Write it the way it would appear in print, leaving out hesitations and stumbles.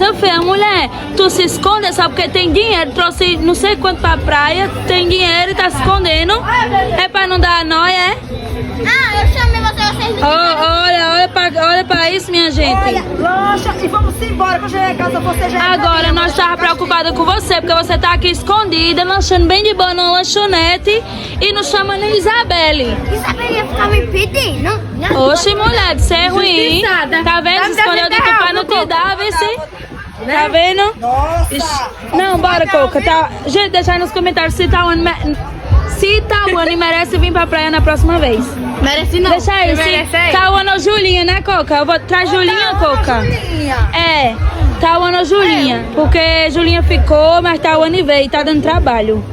coisa feia, mulher. Tu se esconde só porque tem dinheiro. Trouxe não sei quanto pra praia, tem dinheiro e tá se escondendo. É pra não dar nóia, é? Ah, eu chamei vocês não. Olha pra isso, minha gente. Olha, lancha e vamos embora. Quando chegar em casa, você já... Agora nós tava preocupada com você, porque você tá aqui escondida, lanchando bem de boa numa lanchonete e não chama nem Isabelle. Isabel ia ficar me pedindo. Oxe, mulher, isso é ruim. Tá vendo? Se escondeu de tu pra não te dar, vê se. Tá vendo? Nossa! Ixi. Não, bora, Coca. Tá... Gente, deixa aí nos comentários se Tawane merece vir pra praia na próxima vez. Merece não. Deixa aí, se Tawane ou Julinha, né, Coca? Eu vou trazer Julinha, Coca. É, Tawane ou Julinha. Porque Julinha ficou, mas Tawane veio e tá dando trabalho.